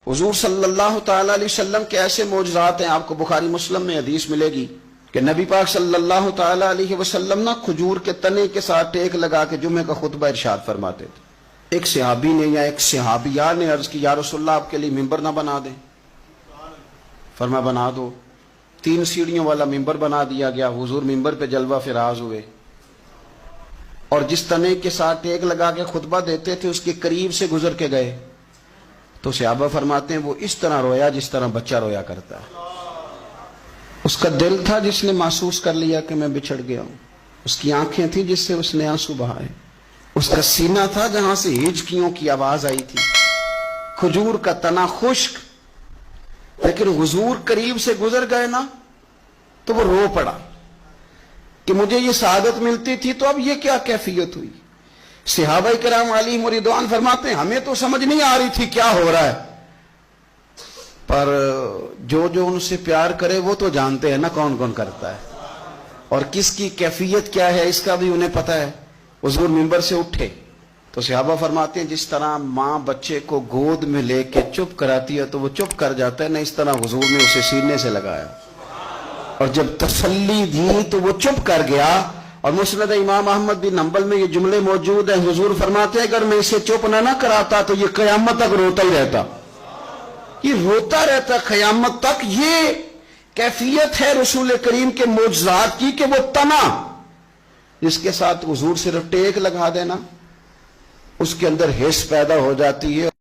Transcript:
حضور صلی اللہ تعالی علیہ وسلم کے ایسے معجزات ہیں، آپ کو بخاری مسلم میں حدیث ملے گی کہ نبی پاک صلی اللہ تعالی علیہ وسلم نا کھجور کے تنے کے ساتھ ٹیک لگا کے جمعے کا خطبہ ارشاد فرماتے تھے۔ ایک صحابی نے یا ایک صحابیہ نے عرض کی، یا رسول اللہ آپ کے لیے ممبر نہ بنا دیں؟ فرمایا بنا دو۔ 3 سیڑھیوں والا ممبر بنا دیا گیا، حضور ممبر پہ جلوہ فراز ہوئے، اور جس تنے کے ساتھ ٹیک لگا کے خطبہ دیتے تھے اس کے قریب سے گزر کے گئے تو صحابہ فرماتے ہیں وہ اس طرح رویا جس طرح بچہ رویا کرتا ہے۔ اس کا دل تھا جس نے محسوس کر لیا کہ میں بچھڑ گیا ہوں، اس کی آنکھیں تھیں جس سے اس نے آنسو بہائے، اس کا سینہ تھا جہاں سے ہچکیوں کی آواز آئی تھی، کھجور کا تنا خشک، لیکن حضور قریب سے گزر گئے نا تو وہ رو پڑا کہ مجھے یہ سعادت ملتی تھی تو اب یہ کیا کیفیت ہوئی۔ صحابہ کرام علیہم رضوان فرماتے ہیں ہمیں تو سمجھ نہیں آ رہی تھی کیا ہو رہا ہے، پر جو ان سے پیار کرے وہ تو جانتے ہیں نا کون کون کرتا ہے اور کس کی کیفیت کیا ہے، اس کا بھی انہیں پتہ ہے۔ حضور منبر سے اٹھے تو صحابہ فرماتے ہیں جس طرح ماں بچے کو گود میں لے کے چپ کراتی ہے تو وہ چپ کر جاتا ہے، نہ اس طرح حضور نے اسے سینے سے لگایا، اور جب تسلی دی تو وہ چپ کر گیا۔ اور مسند امام احمد بن حنبل میں یہ جملے موجود ہیں، حضور فرماتے ہیں اگر میں اسے چپ نہ کراتا تو یہ قیامت تک روتا ہی رہتا، یہ روتا رہتا قیامت تک۔ یہ کیفیت ہے رسول کریم کے معجزات کی کہ وہ تنا جس کے ساتھ حضور صرف ٹیک لگا دینا اس کے اندر حس پیدا ہو جاتی ہے۔